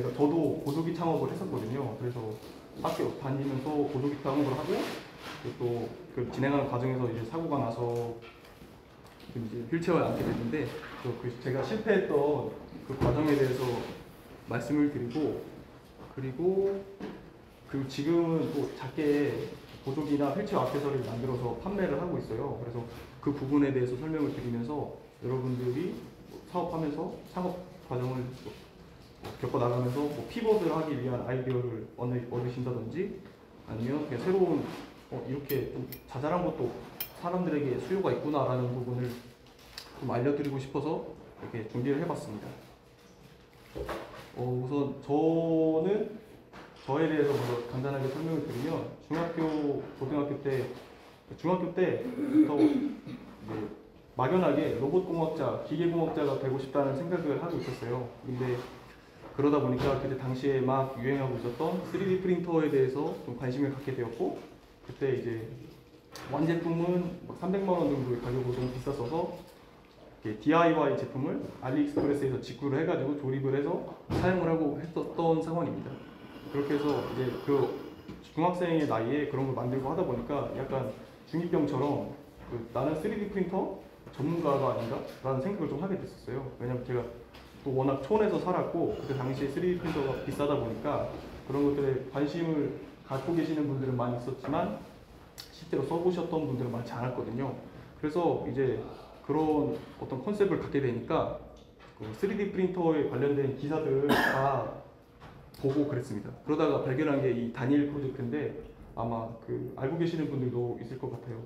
저도 보조기 창업을 했었거든요. 그래서 학교 다니면서 보조기 창업을 하고 또 그 진행하는 과정에서 이제 사고가 나서 이제 휠체어에 앉게 됐는데 제가 실패했던 그 과정에 대해서 말씀을 드리고 그리고 지금은 또 작게 보조기나 휠체어 액세서리를 만들어서 판매를 하고 있어요. 그래서 그 부분에 대해서 설명을 드리면서 여러분들이 사업하면서 창업 과정을 겪어 나가면서 피벗을 하기 위한 아이디어를 얻으신다든지 아니면 그냥 새로운 이렇게 좀 자잘한 것도 사람들에게 수요가 있구나라는 부분을 좀 알려드리고 싶어서 이렇게 준비를 해봤습니다. 우선 저는 저에 대해서 먼저 간단하게 설명을 드리면 중학교 때부터 막연하게 로봇공학자, 기계공학자가 되고 싶다는 생각을 하고 있었어요. 근데 그러다 보니까 그때 당시에 막 유행하고 있었던 3D 프린터에 대해서 좀 관심을 갖게 되었고 그때 이제 완제품은 300만 원 정도의 가격으로 너무 비쌌어서 DIY 제품을 알리익스프레스에서 직구를 해가지고 조립을 해서 사용을 하고 했었던 상황입니다. 그렇게 해서 이제 그 중학생의 나이에 그런 걸 만들고 하다 보니까 약간 중2병처럼 나는 3D 프린터 전문가가 아닌가? 라는 생각을 좀 하게 됐었어요. 왜냐면 제가 또 워낙 촌에서 살았고 그때 당시에 3D 프린터가 비싸다 보니까 그런 것들에 관심을 갖고 계시는 분들은 많이 있었지만 실제로 써보셨던 분들은 많지 않았거든요. 그래서 이제 그런 어떤 컨셉을 갖게 되니까 3D 프린터에 관련된 기사들을 다 보고 그랬습니다. 그러다가 발견한 게 이 다니엘 프로젝트인데 아마 알고 계시는 분들도 있을 것 같아요.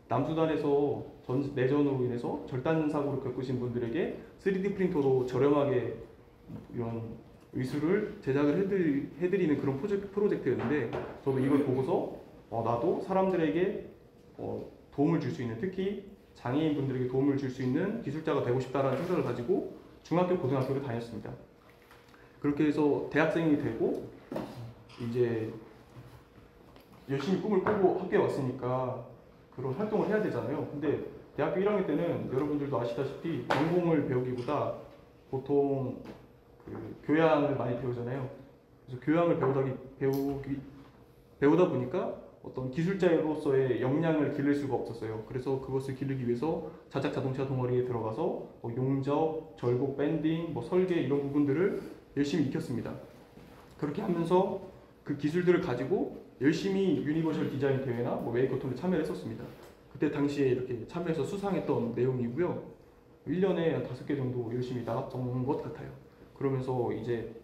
남수단에서 내전으로 인해서 절단 사고를 겪으신 분들에게 3D 프린터로 저렴하게 이런 의술을 제작을 해드리는 그런 프로젝트였는데 저도 이걸 보고서 나도 사람들에게 도움을 줄 수 있는, 특히 장애인 분들에게 도움을 줄 수 있는 기술자가 되고 싶다라는 생각을 가지고 중학교, 고등학교를 다녔습니다. 그렇게 해서 대학생이 되고 이제 열심히 꿈을 꾸고 학교에 왔으니까 그런 활동을 해야 되잖아요. 근데 대학교 1학년 때는 여러분들도 아시다시피 전공을 배우기보다 보통 교양을 많이 배우잖아요. 그래서 교양을 배우다 보니까 어떤 기술자로서의 역량을 기를 수가 없었어요. 그래서 그것을 기르기 위해서 자작 자동차 동아리에 들어가서 용접, 절곡, 밴딩, 설계 이런 부분들을 열심히 익혔습니다. 그렇게 하면서 그 기술들을 가지고 열심히 유니버셜 디자인 대회나 메이커톤에 참여를 했었습니다. 그때 당시에 이렇게 참여해서 수상했던 내용이고요. 1년에 한 5개 정도 열심히 나갔던 것 같아요. 그러면서 이제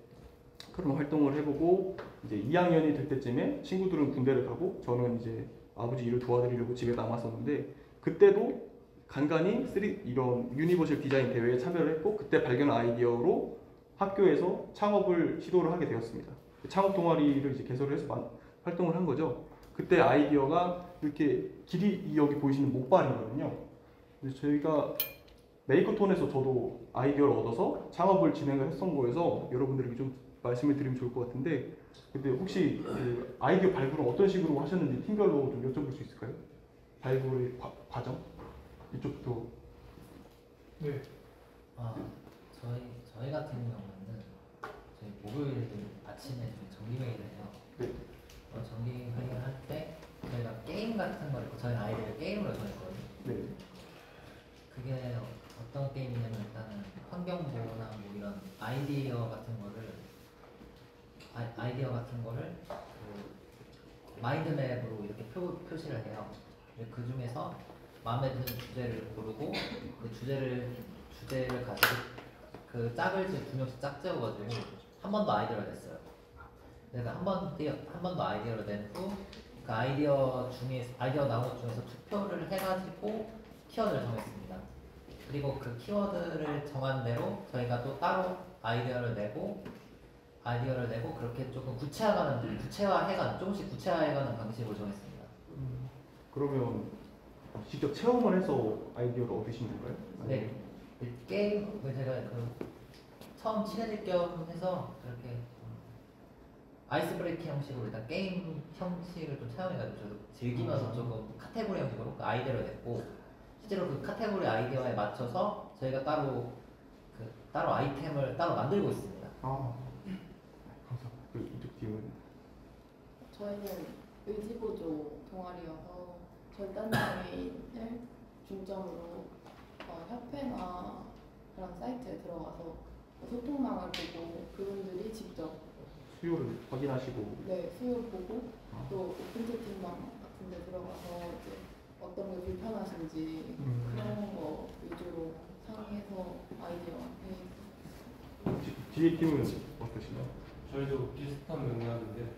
그런 활동을 해보고 이제 2학년이 될 때쯤에 친구들은 군대를 가고 저는 이제 아버지 일을 도와드리려고 집에 남았었는데 그때도 간간히 이런 유니버셜 디자인 대회에 참여를 했고 그때 발견한 아이디어로 학교에서 창업을 시도를 하게 되었습니다. 창업 동아리를 이제 개설을 해서 활동을 한 거죠. 그때 아이디어가 이렇게 길이 여기 보이시는 목발이거든요. 근데 저희가 메이커톤에서 저도 아이디어를 얻어서 창업을 진행을 했던 거여서 여러분들에게 좀 말씀을 드리면 좋을 것 같은데 근데 혹시 아이디어 발굴은 어떤 식으로 하셨는지 팀별로 좀 여쭤볼 수 있을까요? 발굴의 과정? 이쪽부터. 네. 저희 같은 경우는 저희 목요일 아침에 정기회의를 해요. 네. 정기회의를 할 때 저희가 게임 같은 걸 저희 아이들을 게임으로 정했거든요. 네. 그게 어떤 게임이냐면 일단은 환경보호나 이런 아이디어 같은 거를 마인드맵으로 이렇게 표시를 해요. 그 중에서 마음에 드는 주제를 고르고 그 주제를 가지고 그 짝을 두 명씩 짝 지어가지고 한 번 더 아이디어를 냈어요. 내가 한 번 더 아이디어를 낸 후 그 아이디어 나온 것 중에서 투표를 해가지고 키워드를 정했습니다. 그리고 그 키워드를 정한 대로 저희가 또 따로 아이디어를 내고 그렇게 조금 조금씩 구체화해가는 방식으로 정했습니다. 그러면 직접 체험을 해서 아이디어를 얻으신 건가요? 네. 게임 제가 처음 친해질 겸 해서 그렇게 아이스 브레이킹 형식으로 일단 게임 형식을 좀 사용해가지고 저도 즐기면서 조금 카테고리 형식으로 그 아이디어를 냈고 실제로 그 카테고리 아이디어에 맞춰서 저희가 따로 아이템을 따로 만들고 있습니다. 감사합니다. 그 이쪽 팀은 저희는 의지보조 동아리여서 절단장애인을 중점으로 협회나 그런 사이트에 들어가서 소통망을 보고 그분들이 직접 수요를 확인하시고 수요를 보고 또 오픈 채팅방 같은 데 들어가서 이제 어떤 게 불편하신지 그런 거 위주로 상의해서 아이디어 회의. 뒤에 팀은 어떠신가요? 저희도 비슷한 맥락인데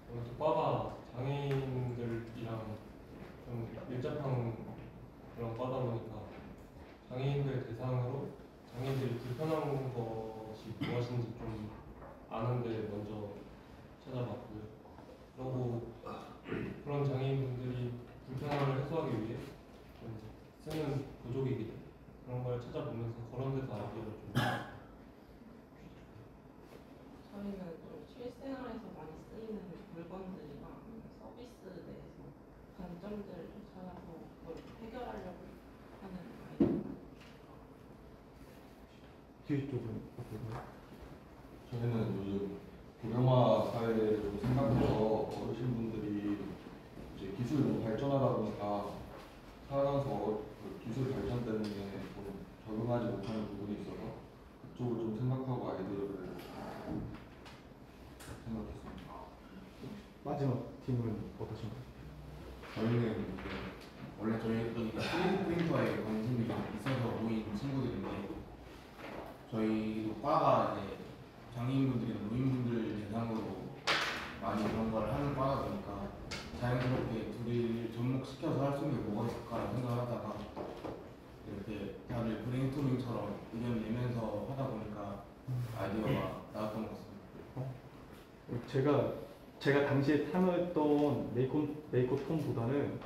아무래도 과가 장애인들이랑 좀 밀접한 그런 과다 보니까 장애인들 대상으로 장애인들이 불편한 것이 무엇인지 좀 아는데 먼저 찾아봤고요. 그리고 그런 장애인분들이 불편함을 해소하기 위해 좀 쓰는 보조기기들 그런 걸 찾아보면서 그런 데서 아이디어를 좀 저희는 좀 실생활에서 많이 쓰이는 물건들이나 서비스에 대해서 단점들을 좀 찾아서 그걸 해결하려고 하는 아이디어. 뒤에 쪽은 어떤가요? 저희는 요즘 고령화 사회를 좀 생각해서 어르신분들이 이제 기술이 너무 발전하다 보니까 살아가면서 그 기술 발전 때문에 좀 적응하지 못하는 부분이 있어서 그쪽을 좀 생각하고 아이디어를 생각했습니다. 마지막 팀은 어떠신가요? 저희는 원래 저희도 3D 프린터에 관심이 좀 있어서 모인 친구들인데 저희도 과가 이제 장애인분들이나 노인분들 대상으로 많이 그런 걸 하는 과다 보니까 자연스럽게 둘이 접목시켜서 할 수 있는 게 뭐가 있을까라고 생각하다가 이렇게 다들 브레인스토밍처럼 의견 내면서 하다 보니까 아이디어가 나왔던 것 같습니다. 제가 당시에 탐했던 메이커톤보다는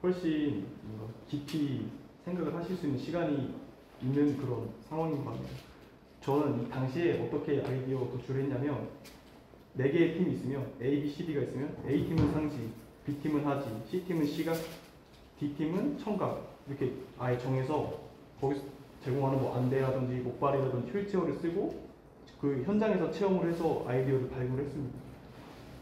훨씬 뭔가 깊이 생각을 하실 수 있는 시간이 있는 그런 상황인 것 같아요. 저는 이 당시에 어떻게 아이디어 도출을 했냐면 4개의 팀이 있으면 A, B, C, D가 있으면 A팀은 상지, B팀은 하지, C팀은 시각, D팀은 청각 이렇게 아예 정해서 거기서 제공하는 뭐 안대라든지 목발이라든지 휠체어를 쓰고 그 현장에서 체험을 해서 아이디어를 발굴을 했습니다.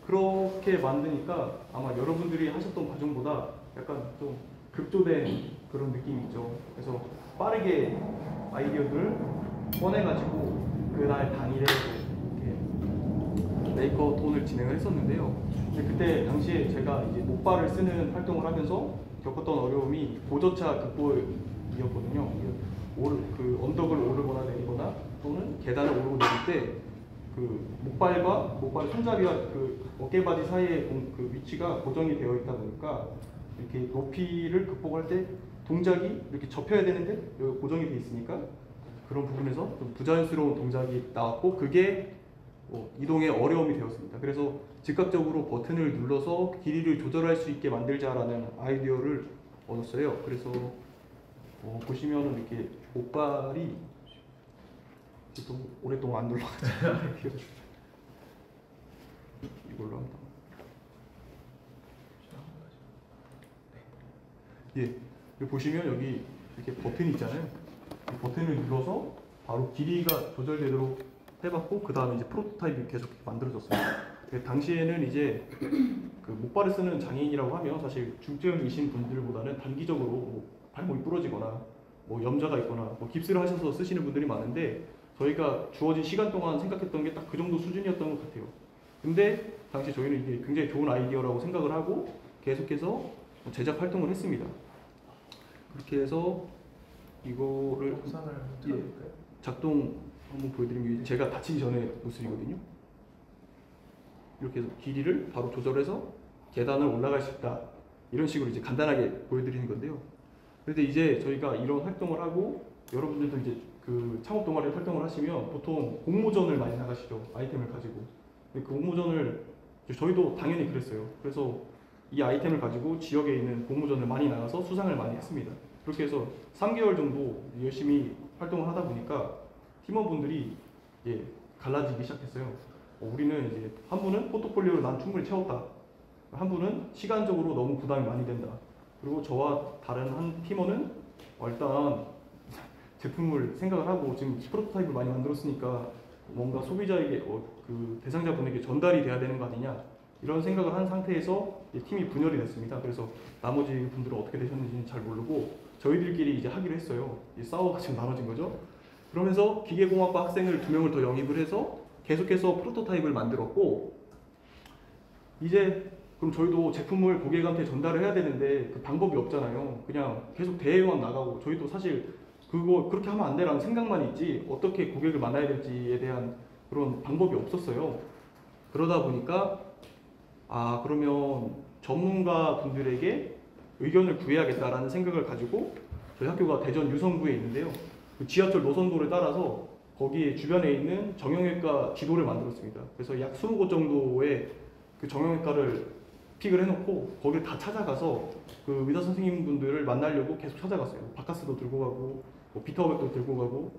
그렇게 만드니까 아마 여러분들이 하셨던 과정보다 약간 좀 급조된 그런 느낌이 있죠. 그래서 빠르게 아이디어들을 꺼내가지고 그날 당일에 이렇게 메이커톤을 진행을 했었는데요. 근데 그때 당시에 제가 이제 목발을 쓰는 활동을 하면서 겪었던 어려움이 보조차 극복이었거든요. 그 언덕을 오르거나 내리거나 또는 계단을 오르고 내릴 때 그 목발과 목발 손잡이와 그 어깨바지 사이에 그 위치가 고정이 되어 있다 보니까 이렇게 높이를 극복할 때 동작이 이렇게 접혀야 되는데 여기 고정이 되어 있으니까 그런 부분에서 좀 부자연스러운 동작이 나왔고 그게 이동에 어려움이 되었습니다. 그래서 즉각적으로 버튼을 눌러서 길이를 조절할 수 있게 만들자라는 아이디어를 얻었어요. 그래서 보시면은 이렇게 목발이 또 오랫동안 안 눌러가지고 이걸로 합니다. 예, 여기 보시면 여기 이렇게 버튼이 있잖아요. 이 버튼을 눌러서 바로 길이가 조절되도록 해봤고 그 다음에 이제 프로토타입이 계속 만들어졌습니다. 당시에는 이제 그 목발을 쓰는 장애인이라고 하면 사실 중증이신 분들보다는 단기적으로 뭐 발목이 부러지거나 뭐 염좌가 있거나 뭐 깁스를 하셔서 쓰시는 분들이 많은데 저희가 주어진 시간 동안 생각했던 게 딱 그 정도 수준이었던 것 같아요. 근데 당시 저희는 이게 굉장히 좋은 아이디어라고 생각을 하고 계속해서 제작 활동을 했습니다. 그렇게 해서 이거를 작동 한번 보여드리면 이게 제가 다치기 전에 모습이거든요. 이렇게 해서 길이를 바로 조절해서 계단을 올라갈 수 있다. 이런 식으로 이제 간단하게 보여드리는 건데요. 그런데 이제 저희가 이런 활동을 하고 여러분들도 이제 그 창업 동아리 활동을 하시면 보통 공모전을 많이 나가시죠. 아이템을 가지고. 근데 그 공모전을 저희도 당연히 그랬어요. 그래서 이 아이템을 가지고 지역에 있는 공모전을 많이 나가서 수상을 많이 했습니다. 그렇게 해서 3개월 정도 열심히 활동을 하다 보니까 팀원분들이 갈라지기 시작했어요. 우리는 이제 한 분은 포트폴리오를 난 충분히 채웠다. 한 분은 시간적으로 너무 부담이 많이 된다. 그리고 저와 다른 한 팀원은 일단 제품을 생각을 하고 지금 프로토타입을 많이 만들었으니까 뭔가 소비자에게 그 대상자분에게 전달이 돼야 되는 거 아니냐 이런 생각을 한 상태에서 팀이 분열이 됐습니다. 그래서 나머지 분들은 어떻게 되셨는지는 잘 모르고 저희들끼리 이제 하기로 했어요. 싸워가지고 나눠진 거죠. 그러면서 기계공학과 학생을 2명을 더 영입을 해서 계속해서 프로토타입을 만들었고, 이제 그럼 저희도 제품을 고객한테 전달을 해야 되는데 그 방법이 없잖아요. 그냥 계속 대회만 나가고, 저희도 사실 그렇게 하면 안 돼라는 생각만 있지 어떻게 고객을 만나야 될지에 대한 그런 방법이 없었어요. 그러다 보니까 그러면 전문가 분들에게 의견을 구해야겠다라는 생각을 가지고, 저희 학교가 대전 유성구에 있는데요. 그 지하철 노선도를 따라서 거기에 주변에 있는 정형외과 지도를 만들었습니다. 그래서 약 20곳 정도의 그 정형외과를 픽을 해놓고 거기를 다 찾아가서 그 의사 선생님분들을 만나려고 계속 찾아갔어요. 바카스도 들고 가고 비타오백도 들고 가고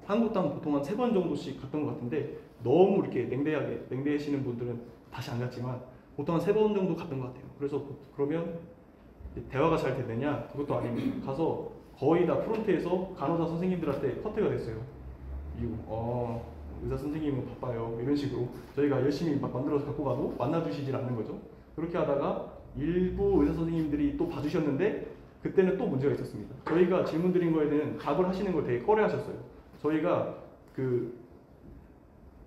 한 곳당 보통 한 3번 정도씩 갔던 것 같은데, 너무 이렇게 냉대하시는 분들은 다시 안 갔지만 보통 한 3번 정도 갔던 것 같아요. 그래서 그러면 대화가 잘 되느냐? 그것도 아니고 가서 거의 다 프론트에서 간호사 선생님들한테 커트가 됐어요. 이거 의사 선생님은 바빠요 이런 식으로 저희가 열심히 막 만들어서 갖고 가도 만나주시질 않는 거죠. 그렇게 하다가 일부 의사 선생님들이 또 봐주셨는데 그때는 또 문제가 있었습니다. 저희가 질문 드린 거에는 답을 하시는 걸 되게 꺼려하셨어요. 저희가 그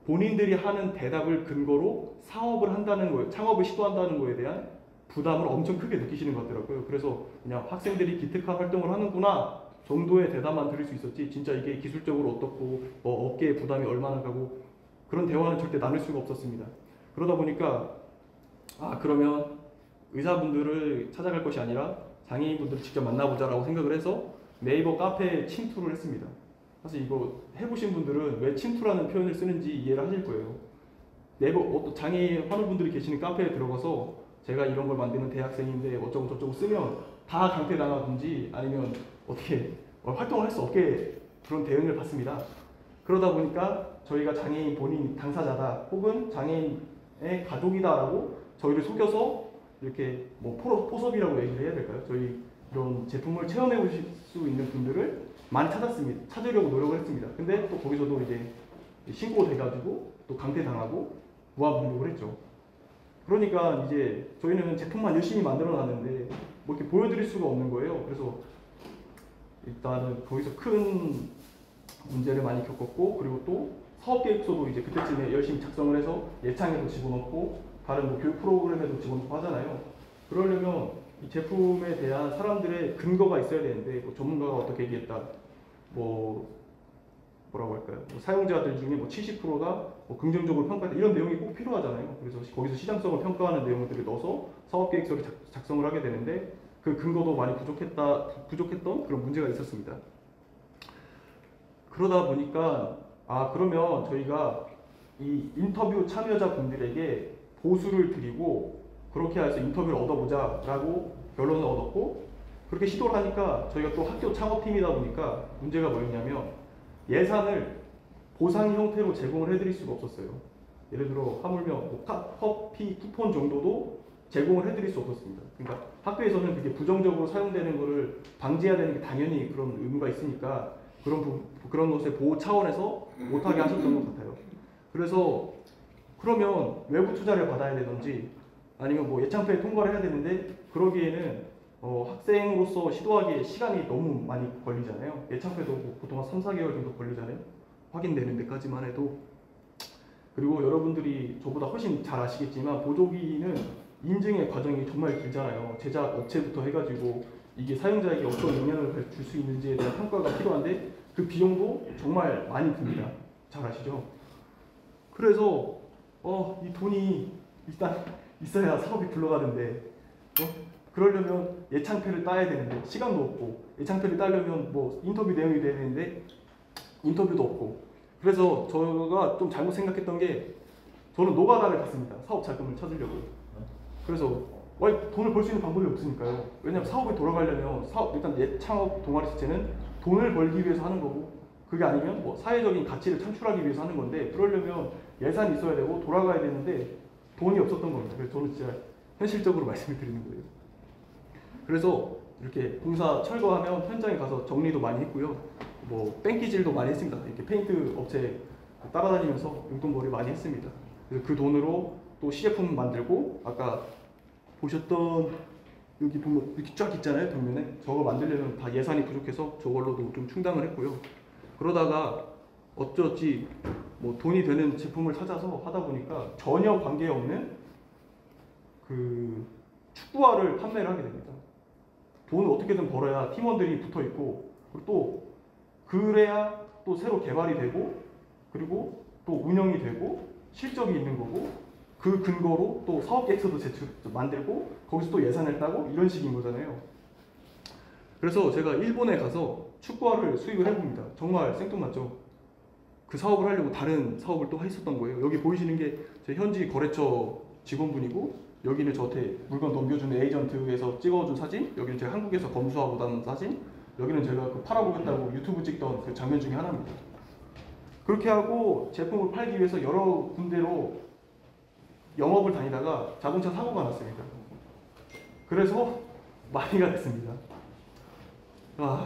본인들이 하는 대답을 근거로 사업을 한다는 거예요. 창업을 시도한다는 거에 대한 부담을 엄청 크게 느끼시는 것 같더라고요. 그래서 그냥 학생들이 기특한 활동을 하는구나 정도의 대답만 들을 수 있었지, 진짜 이게 기술적으로 어떻고 업계에 부담이 얼마나 가고 그런 대화는 절대 나눌 수가 없었습니다. 그러다 보니까 그러면 의사분들을 찾아갈 것이 아니라 장애인분들을 직접 만나보자라고 생각을 해서 네이버 카페에 침투를 했습니다. 사실 이거 해보신 분들은 왜 침투라는 표현을 쓰는지 이해를 하실 거예요. 네이버 장애인 환우분들이 계시는 카페에 들어가서 제가 이런 걸 만드는 대학생인데 어쩌고 저쩌고 쓰면 다 강퇴당하든지 아니면 어떻게 활동을 할 수 없게 그런 대응을 받습니다. 그러다 보니까 저희가 장애인 본인 당사자다 혹은 장애인의 가족이다라고 저희를 속여서 이렇게 포섭이라고 얘기를 해야 될까요? 저희 이런 제품을 체험해 보실 수 있는 분들을 많이 찾았습니다. 찾으려고 노력을 했습니다. 근데 또 거기서도 이제 신고가 돼가지고 또 강퇴당하고 무한반복을 했죠. 그러니까 이제 저희는 제품만 열심히 만들어 놨는데 뭐 이렇게 보여드릴 수가 없는 거예요. 그래서 일단은 거기서 큰 문제를 많이 겪었고, 그리고 또 사업계획서도 이제 그때쯤에 열심히 작성을 해서 예창에도 집어넣고 다른 뭐 교육 프로그램에도 집어넣고 하잖아요. 그러려면 이 제품에 대한 사람들의 근거가 있어야 되는데 전문가가 어떻게 얘기했다, 뭐라고 할까요? 사용자들 중에 70%가 긍정적으로 평가했다 이런 내용이 꼭 필요하잖아요. 그래서 거기서 시장성을 평가하는 내용들을 넣어서 사업계획서를 작성을 하게 되는데 그 근거도 많이 부족했던 그런 문제가 있었습니다. 그러다 보니까 그러면 저희가 이 인터뷰 참여자분들에게 보수를 드리고 그렇게 해서 인터뷰를 얻어보자라고 결론을 얻었고, 그렇게 시도를 하니까 저희가 또 학교 창업팀이다 보니까 문제가 뭐였냐면 예산을 보상 형태로 제공을 해드릴 수가 없었어요. 예를 들어 하물며 커피 쿠폰 정도도 제공을 해드릴 수 없었습니다. 그러니까 학교에서는 그게 부정적으로 사용되는 것을 방지해야 되는 게 당연히 그런 의무가 있으니까 그런 것의 보호 차원에서 못하게 하셨던 것 같아요. 그래서 그러면 외부 투자를 받아야 되든지 아니면 예창표에 통과를 해야 되는데 그러기에는 학생으로서 시도하기에 시간이 너무 많이 걸리잖아요. 예창표도 보통 한 3-4개월 정도 걸리잖아요. 확인되는 데까지만 해도. 그리고 여러분들이 저보다 훨씬 잘 아시겠지만 보조기는 인증의 과정이 정말 길잖아요. 제작 업체부터 해가지고 이게 사용자에게 어떤 영향을 줄 수 있는지에 대한 평가가 필요한데 그 비용도 정말 많이 듭니다. 잘 아시죠? 그래서 이 돈이 일단 있어야 사업이 굴러가는데 그러려면 예창표를 따야 되는데 시간도 없고, 예창표를 따려면 인터뷰 내용이 돼야 되는데 인터뷰도 없고, 그래서 제가 좀 잘못 생각했던 게 저는 노가다를 갔습니다. 사업 자금을 찾으려고. 그래서 돈을 벌 수 있는 방법이 없으니까요. 왜냐하면 사업이 돌아가려면 일단 예창업 동아리 자체는 돈을 벌기 위해서 하는 거고, 그게 아니면 사회적인 가치를 창출하기 위해서 하는 건데 그러려면 예산이 있어야 되고 돌아가야 되는데 돈이 없었던 겁니다. 그래서 저는 진짜 현실적으로 말씀을 드리는 거예요. 그래서 이렇게 공사 철거하면 현장에 가서 정리도 많이 했고요. 뺑기질도 많이 했습니다. 이렇게 페인트 업체 따라다니면서 용돈벌이 많이 했습니다. 그래서 그 돈으로 또 시제품 만들고 아까 보셨던 여기 보면 이렇게 쫙 있잖아요, 벽면에. 저거 만들려면 다 예산이 부족해서 저걸로도 좀 충당을 했고요. 그러다가 어쩌지 뭐 돈이 되는 제품을 찾아서 하다 보니까 전혀 관계없는 그 축구화를 판매를 하게 됩니다. 돈을 어떻게든 벌어야 팀원들이 붙어 있고, 그리고 또 그래야 또 새로 개발이 되고, 그리고 또 운영이 되고 실적이 있는 거고, 그 근거로 또 사업 계획서도 만들고 거기서 또 예산을 따고 이런 식인 거잖아요. 그래서 제가 일본에 가서 축구화를 수입을 해봅니다. 정말 생뚱맞죠. 그 사업을 하려고 다른 사업을 또 했었던 거예요. 여기 보이시는 게 제 현지 거래처 직원분이고, 여기는 저한테 물건 넘겨주는 에이전트에서 찍어준 사진, 여기는 제가 한국에서 검수하고 다는 사진, 여기는 제가 그 팔아보겠다고 유튜브 찍던 그 장면 중에 하나입니다. 그렇게 하고 제품을 팔기 위해서 여러 군데로 영업을 다니다가 자동차 사고가 났습니다. 그래서 마비가 됐습니다.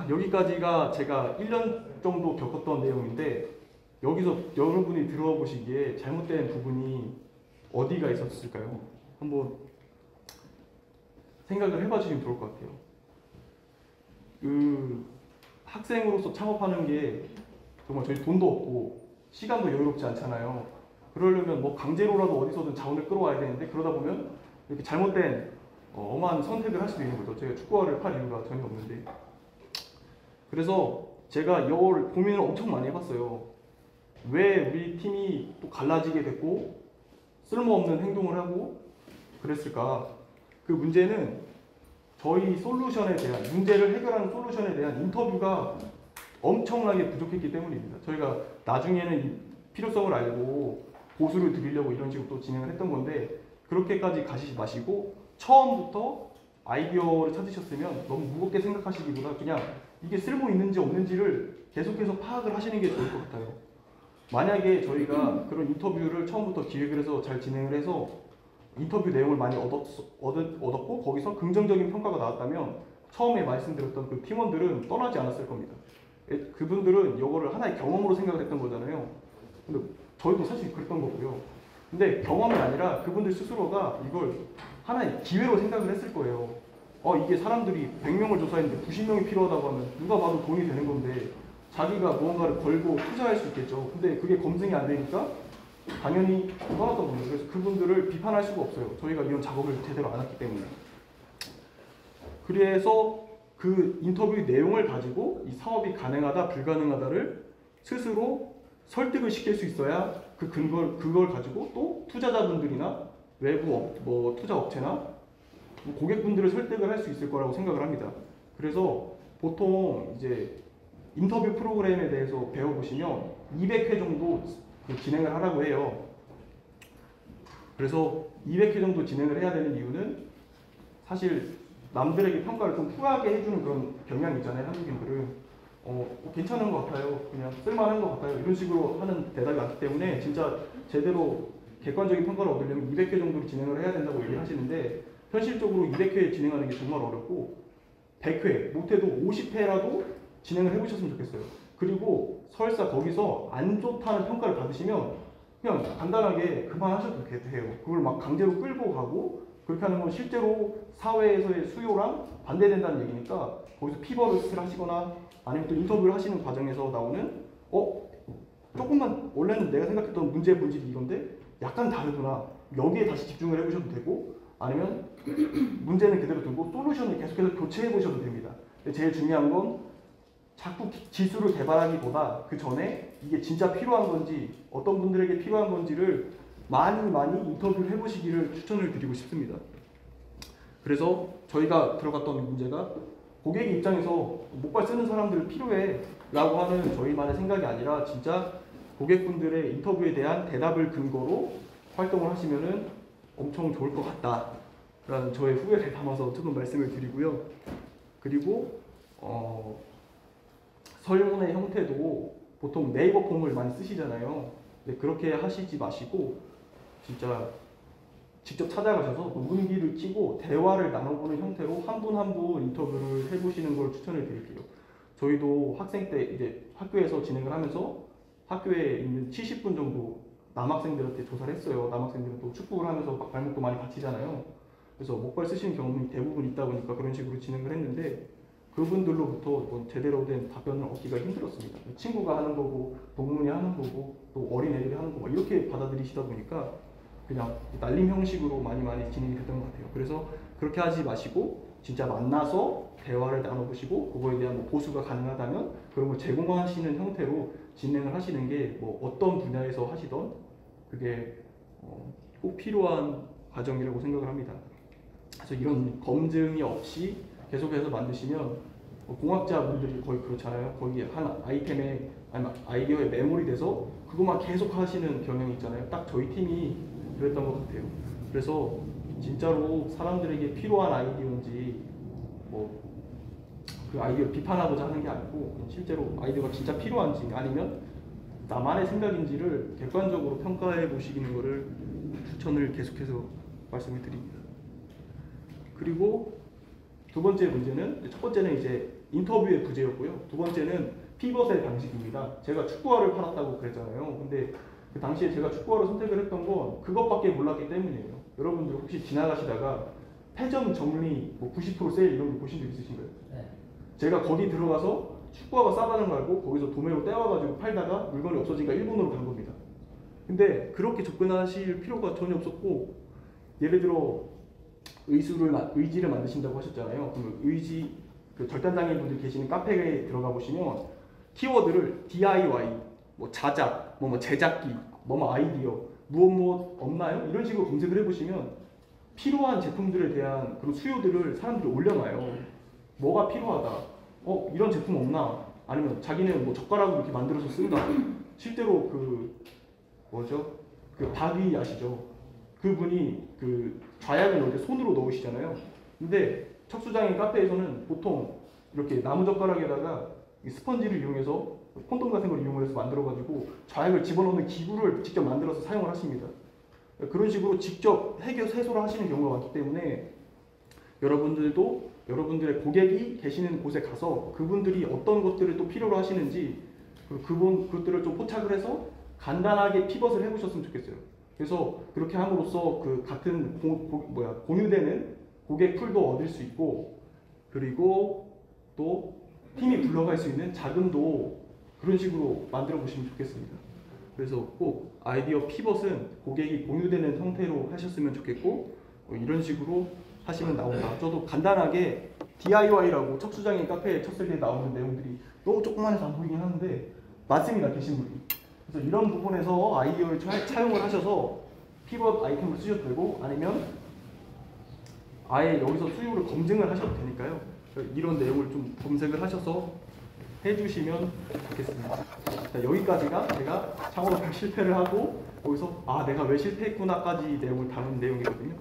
여기까지가 제가 1년 정도 겪었던 내용인데, 여기서 여러분이 들어보시기에 잘못된 부분이 어디가 있었을까요? 한번 생각을 해봐 주시면 좋을 것 같아요. 그 학생으로서 창업하는 게 정말 저희 돈도 없고 시간도 여유롭지 않잖아요. 그러려면 뭐 강제로라도 어디서든 자원을 끌어와야 되는데, 그러다 보면 이렇게 잘못된 엄한 선택을 할 수도 있는 거죠. 제가 축구화를 팔 이유가 전혀 없는데. 그래서 제가 이걸 고민을 엄청 많이 해봤어요. 왜 우리 팀이 또 갈라지게 됐고 쓸모없는 행동을 하고 그랬을까? 그 문제는 저희 솔루션에 대한, 문제를 해결하는 솔루션에 대한 인터뷰가 엄청나게 부족했기 때문입니다. 저희가 나중에는 이 필요성을 알고 보수를 드리려고 이런 식으로 또 진행을 했던 건데, 그렇게까지 가시지 마시고 처음부터 아이디어를 찾으셨으면 너무 무겁게 생각하시기보다 그냥 이게 쓸모 있는지 없는지를 계속해서 파악을 하시는 게 좋을 것 같아요. 만약에 저희가 그런 인터뷰를 처음부터 기획을 해서 잘 진행을 해서 인터뷰 내용을 많이 얻었고 거기서 긍정적인 평가가 나왔다면 처음에 말씀드렸던 그 팀원들은 떠나지 않았을 겁니다. 그분들은 이거를 하나의 경험으로 생각을 했던 거잖아요. 근데 저희도 사실 그랬던 거고요. 근데 경험이 아니라 그분들 스스로가 이걸 하나의 기회로 생각을 했을 거예요. 이게 사람들이 100명을 조사했는데 90명이 필요하다고 하면 누가 봐도 돈이 되는 건데 자기가 무언가를 걸고 투자할 수 있겠죠. 근데 그게 검증이 안 되니까 당연히 떠났던 겁니다. 그래서 그분들을 비판할 수가 없어요. 저희가 이런 작업을 제대로 안 했기 때문에. 그래서 그 인터뷰 내용을 가지고 이 사업이 가능하다 불가능하다를 스스로 설득을 시킬 수 있어야 그걸 가지고 또 투자자분들이나 외부 투자 업체나 고객분들을 설득을 할 수 있을 거라고 생각을 합니다. 그래서 보통 이제 인터뷰 프로그램에 대해서 배워보시면 200회 정도 진행을 하라고 해요. 그래서 200회 정도 진행을 해야 되는 이유는 사실 남들에게 평가를 좀 후하게 해주는 그런 경향이 있잖아요. 한국인들은 괜찮은 것 같아요, 그냥 쓸만한 것 같아요, 이런 식으로 하는 대답이 많기 때문에 진짜 제대로 객관적인 평가를 얻으려면 200회 정도로 진행을 해야 된다고 얘기하시는데, 현실적으로 200회 진행하는 게 정말 어렵고 100회, 못해도 50회라도 진행을 해보셨으면 좋겠어요. 그리고 설사 거기서 안 좋다는 평가를 받으시면 그냥 간단하게 그만하셔도 돼요. 그걸 막 강제로 끌고 가고 그렇게 하는 건 실제로 사회에서의 수요랑 반대된다는 얘기니까, 거기서 피벗을 하시거나 아니면 또 인터뷰를 하시는 과정에서 나오는 조금만 원래는 내가 생각했던 문제의 본질이 이건데 약간 다르구나, 여기에 다시 집중을 해보셔도 되고, 아니면 문제는 그대로 두고 솔루션을 계속해서 교체해 보셔도 됩니다. 제일 중요한 건 자꾸 지수를 개발하기보다 그 전에 이게 진짜 필요한 건지 어떤 분들에게 필요한 건지를 많이 인터뷰를 해보시기를 추천을 드리고 싶습니다. 그래서 저희가 들어갔던 문제가 고객 입장에서 목발 쓰는 사람들 필요해 라고 하는 저희만의 생각이 아니라 진짜 고객분들의 인터뷰에 대한 대답을 근거로 활동을 하시면은 엄청 좋을 것 같다 라는 저의 후회를 담아서 조금 말씀을 드리고요. 그리고 설문의 형태도 보통 네이버 폼을 많이 쓰시잖아요. 근데 그렇게 하시지 마시고 진짜 직접 찾아가셔서 녹음기를 켜고 대화를 나눠보는 형태로 한 분 한 분 인터뷰를 해보시는 걸 추천을 드릴게요. 저희도 학생 때 이제 학교에서 진행을 하면서 학교에 있는 70분 정도 남학생들한테 조사를 했어요. 남학생들은 또 축구를 하면서 발목도 많이 다치잖아요. 그래서 목발 쓰시는 경험이 대부분 있다 보니까 그런 식으로 진행을 했는데 그분들로부터 제대로 된 답변을 얻기가 힘들었습니다. 친구가 하는 거고 동문이 하는 거고 또 어린 애들이 하는 거고 이렇게 받아들이시다 보니까 그냥 날림 형식으로 많이 진행이 됐던 것 같아요. 그래서 그렇게 하지 마시고 진짜 만나서 대화를 나눠보시고 그거에 대한 뭐 보수가 가능하다면 그런 걸 제공하시는 형태로 진행을 하시는 게 뭐 어떤 분야에서 하시던 그게 꼭 필요한 과정이라고 생각을 합니다. 그래서 이런 검증이 없이 계속해서 만드시면 공학자분들이 거의 그렇잖아요. 거기 한 아이템에 아이디어에 메모리 돼서 그것만 계속 하시는 경향이 있잖아요. 딱 저희 팀이 그랬던 것 같아요. 그래서 진짜로 사람들에게 필요한 아이디어인지 뭐 그 아이디어를 비판하고자 하는 게 아니고 실제로 아이디어가 진짜 필요한지 아니면 나만의 생각인지를 객관적으로 평가해 보시는 것을 추천을 계속해서 말씀을 드립니다. 그리고 두 번째 문제는 첫 번째는 이제 인터뷰의 부재였고요. 두 번째는 피벗의 방식입니다. 제가 축구화를 팔았다고 그랬잖아요. 근데 그 당시에 제가 축구화를 선택을 했던 건 그것밖에 몰랐기 때문이에요. 여러분들 혹시 지나가시다가 패전 정리 뭐 90% 세일 이런 거 보신 적 있으신가요? 네. 제가 거기 들어가서 축구화가 싸다는 거 알고 거기서 도매로 떼와가지고 팔다가 물건이 없어지니까 일본으로 간 겁니다. 근데 그렇게 접근하실 필요가 전혀 없었고 예를 들어 의지를 만드신다고 하셨잖아요. 그럼 의지 그 절단장애인분들 계시는 카페에 들어가 보시면 키워드를 DIY, 뭐 자작, 뭐 제작기, 뭐 아이디어, 무엇 없나요? 이런 식으로 검색을 해보시면 필요한 제품들에 대한 그런 수요들을 사람들이 올려놔요. 뭐가 필요하다. 이런 제품 없나? 아니면 자기는 뭐 젓가락으로 이렇게 만들어서 쓴다. 실제로 그 뭐죠? 그 박이 아시죠? 그분이 그 좌약을 넣을 때 손으로 넣으시잖아요. 근데 척수장애인 카페에서는 보통 이렇게 나무 젓가락에다가 이 스펀지를 이용해서 콘돔 같은 걸 이용해서 만들어가지고 좌약을 집어넣는 기구를 직접 만들어서 사용을 하십니다. 그런 식으로 직접 해소를 하시는 경우가 많기 때문에 여러분들도 여러분들의 고객이 계시는 곳에 가서 그분들이 어떤 것들을 또 필요로 하시는지 그것들을 좀 포착을 해서 간단하게 피벗을 해보셨으면 좋겠어요. 그래서 그렇게 함으로써 그 같은 공유되는 고객 풀도 얻을 수 있고 그리고 또 팀이 굴러갈 수 있는 자금도 그런 식으로 만들어 보시면 좋겠습니다. 그래서 꼭 아이디어 피벗은 고객이 공유되는 형태로 하셨으면 좋겠고 이런 식으로 하시면 나온다. 저도 간단하게 DIY라고 척수장애인 카페에 쳤을 때 나오는 내용들이 너무 조그만해서 안 보이긴 하는데 맞습니다. 계신 분이. 그래서 이런 부분에서 아이디어를 차용을 하셔서 피벗 아이템을 쓰셔도 되고 아니면 아예 여기서 수요를 검증을 하셔도 되니까요. 이런 내용을 좀 검색을 하셔서 해주시면 좋겠습니다. 자, 여기까지가 제가 창업을 실패를 하고 거기서 내가 왜 실패했구나까지 내용을 다룬 내용이거든요.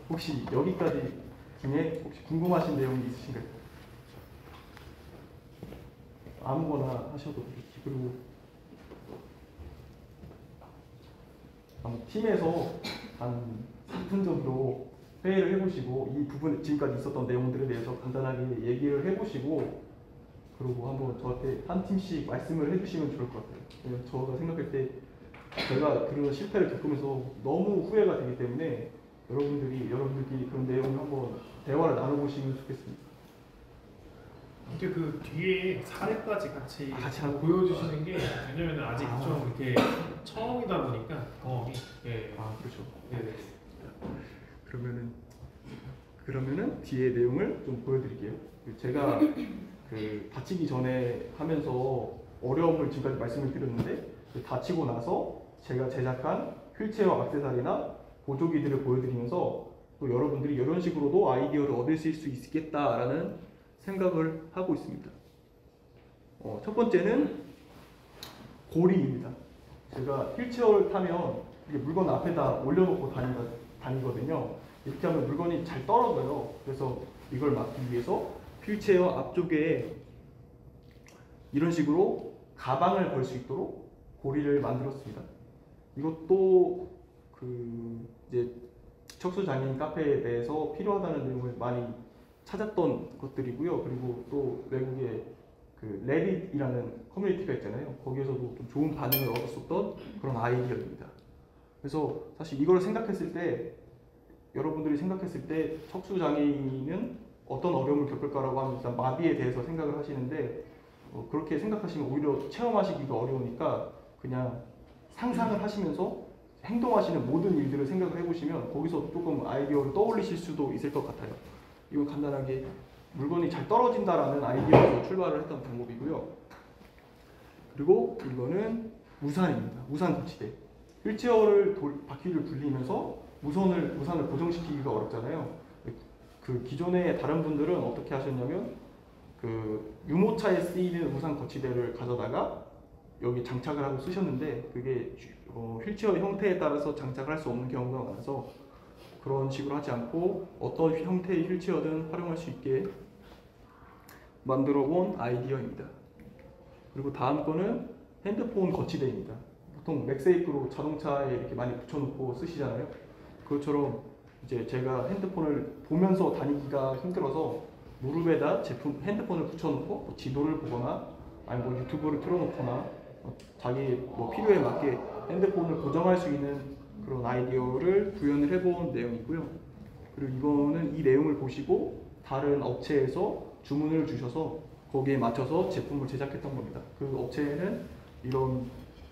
혹시 여기까지 중에 혹시 궁금하신 내용이 있으신가요? 아무거나 하셔도 되겠지. 그리고 팀에서 한 3분 정도 회의를 해보시고 이 부분 지금까지 있었던 내용들에 대해서 간단하게 얘기를 해보시고 그리고 한번 저한테 한 팀씩 말씀을 해주시면 좋을 것 같아요. 제가 생각할 때 제가 그런 실패를 겪으면서 너무 후회가 되기 때문에 여러분들끼리 그런 내용을 한번 대화를 나눠보시면 좋겠습니다. 이게 그 뒤에 사례까지 같이 하고 보여주시는 게 왜냐면 아직 좀 이렇게 처음이다 보니까 경험이 그렇죠. 네네. 그러면은 뒤에 내용을 좀 보여드릴게요. 제가 그 다치기 전에 하면서 어려움을 지금까지 말씀을 드렸는데 다치고 나서 제가 제작한 휠체어 액세서리나 보조기들을 보여드리면서 또 여러분들이 이런 식으로도 아이디어를 얻으실 수 있겠다라는 생각을 하고 있습니다. 첫 번째는 고리입니다. 제가 휠체어를 타면 이렇게 물건 앞에다 올려놓고 다니거든요. 이렇게 하면 물건이 잘 떨어져요. 그래서 이걸 막기 위해서 휠체어 앞쪽에 이런 식으로 가방을 걸 수 있도록 고리를 만들었습니다. 이것도 이제 척수장애인 카페에 대해서 필요하다는 내용을 많이 찾았던 것들이고요. 그리고 또 외국에 그 레딧이라는 커뮤니티가 있잖아요. 거기에서도 좀 좋은 반응을 얻었었던 그런 아이디어입니다. 그래서 사실 이걸 생각했을 때 여러분들이 생각했을 때 척수 장애인은 어떤 어려움을 겪을까라고 하면 일단 마비에 대해서 생각을 하시는데 그렇게 생각하시면 오히려 체험하시기가 어려우니까 그냥 상상을 하시면서 행동하시는 모든 일들을 생각을 해보시면 거기서 조금 아이디어를 떠올리실 수도 있을 것 같아요. 이건 간단하게 물건이 잘 떨어진다라는 아이디어에서 출발을 했던 방법이고요. 그리고 이거는 우산입니다. 우산 거치대. 휠체어를 바퀴를 굴리면서 우산을 고정시키기가 어렵잖아요. 그 기존의 다른 분들은 어떻게 하셨냐면 그 유모차에 쓰이는 우산 거치대를 가져다가 여기 장착을 하고 쓰셨는데 그게 휠체어 형태에 따라서 장착을 할 수 없는 경우가 많아서 그런 식으로 하지 않고 어떤 형태의 휠체어든 활용할 수 있게 만들어 본 아이디어입니다. 그리고 다음 거는 핸드폰 거치대입니다. 보통 맥세이프로 자동차에 이렇게 많이 붙여놓고 쓰시잖아요. 그것처럼 이제 제가 핸드폰을 보면서 다니기가 힘들어서 무릎에다 핸드폰을 붙여놓고 뭐 지도를 보거나 아니면 뭐 유튜브를 틀어놓거나 자기 뭐 필요에 맞게 핸드폰을 고정할 수 있는 그런 아이디어를 구현을 해본 내용이고요. 그리고 이거는 이 내용을 보시고 다른 업체에서 주문을 주셔서 거기에 맞춰서 제품을 제작했던 겁니다. 그 업체에는 이런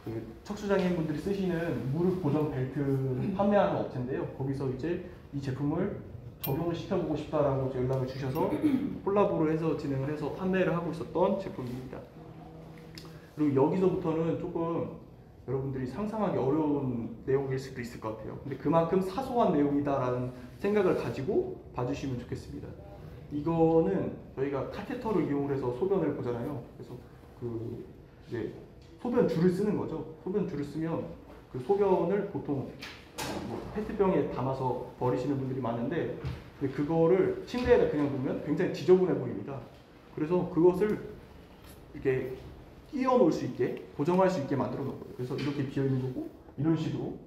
그 척수장애인분들이 쓰시는 무릎 고정 벨트 판매하는 업체인데요. 거기서 이제 이 제품을 적용을 시켜보고 싶다라고 연락을 주셔서 콜라보를 해서 진행을 해서 판매를 하고 있었던 제품입니다. 그리고 여기서부터는 조금 여러분들이 상상하기 어려운 내용일 수도 있을 것 같아요. 근데 그만큼 사소한 내용이다라는 생각을 가지고 봐주시면 좋겠습니다. 이거는 저희가 카테터를 이용해서 소변을 보잖아요. 그래서 그 이제 소변 줄을 쓰는 거죠. 소변 줄을 쓰면 그 소변을 보통 뭐 페트병에 담아서 버리시는 분들이 많은데 근데 그거를 침대에다 그냥 놓으면 굉장히 지저분해 보입니다. 그래서 그것을 이렇게 끼워 놓을 수 있게 고정할 수 있게 만들어 놓은 거예요. 그래서 이렇게 비어 있는 거고 이런 식으로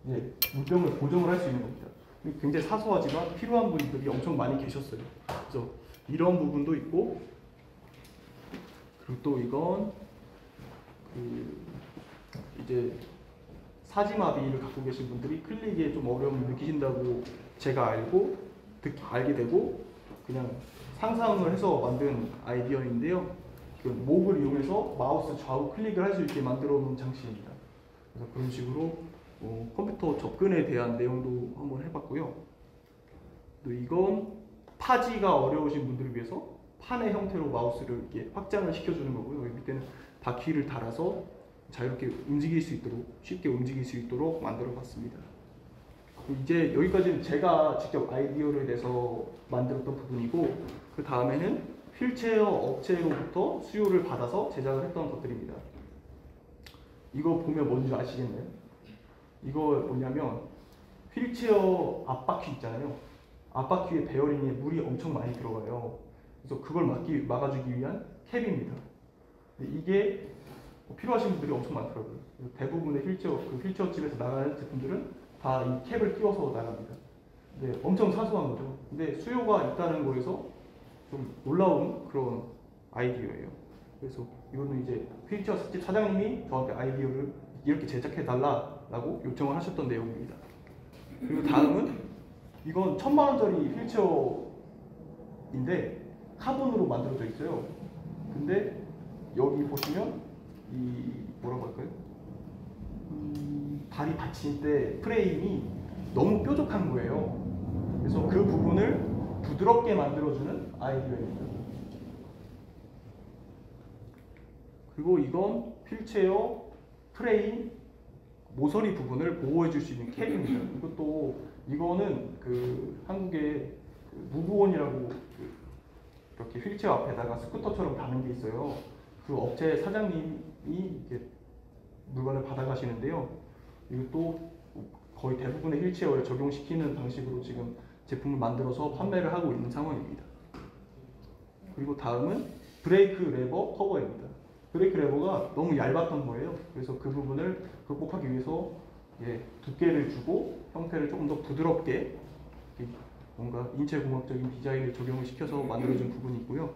이제 물병을 고정을 할 수 있는 겁니다. 굉장히 사소하지만 필요한 분들이 엄청 많이 계셨어요. 그래서 이런 부분도 있고 그리고 또 이건 그 이제 사지마비를 갖고 계신 분들이 클릭에 좀 어려움을 느끼신다고 제가 알게 되고 그냥 상상을 해서 만든 아이디어인데요. 그 목을 이용해서 마우스 좌우 클릭을 할 수 있게 만들어 놓은 장치입니다. 그래서 그런 식으로 컴퓨터 접근에 대한 내용도 한번 해봤고요. 또 이건 파지가 어려우신 분들을 위해서 판의 형태로 마우스를 이렇게 확장을 시켜주는 거고요. 여기 밑에는 바퀴를 달아서 자유롭게 움직일 수 있도록 쉽게 움직일 수 있도록 만들어 봤습니다. 이제 여기까지는 제가 직접 아이디어를 내서 만들었던 부분이고 그 다음에는 휠체어 업체로부터 수요를 받아서 제작을 했던 것들입니다. 이거 보면 뭔지 아시겠나요? 이거 뭐냐면 휠체어 앞바퀴 있잖아요. 앞바퀴에 베어링에 물이 엄청 많이 들어가요. 그래서 그걸 막아주기 위한 캡입니다. 이게 필요하신 분들이 엄청 많더라고요. 대부분의 휠체어 집에서 나가는 제품들은 다 이 캡을 끼워서 나갑니다. 근데 엄청 사소한 거죠. 근데 수요가 있다는 거에서 좀 놀라운 그런 아이디어예요. 그래서 이거는 이제 휠체어 집 사장님이 저한테 아이디어를 이렇게 제작해 달라고 요청을 하셨던 내용입니다. 그리고 다음은 이건 1000만원짜리 휠체어인데 카본으로 만들어져 있어요. 근데 여기 보시면 이 뭐라고 할까요? 다리 받칠 때 프레임이 너무 뾰족한 거예요. 그래서 그 부분을 부드럽게 만들어주는 아이디어입니다. 그리고 이건 휠체어 프레임 모서리 부분을 보호해줄 수 있는 캡입니다. 이거는 그 한국의 그 무브온이라고 이렇게 휠체어 앞에다가 스쿠터처럼 다는 게 있어요. 그 업체 사장님이 이렇게 물건을 받아가시는데요. 이것도 거의 대부분의 휠체어에 적용시키는 방식으로 지금 제품을 만들어서 판매를 하고 있는 상황입니다. 그리고 다음은 브레이크 레버 커버입니다. 브레이크 레버가 너무 얇았던 거예요. 그래서 그 부분을 극복하기 위해서 두께를 주고 형태를 조금 더 부드럽게 뭔가 인체공학적인 디자인을 적용을 시켜서 만들어진 부분이 있고요.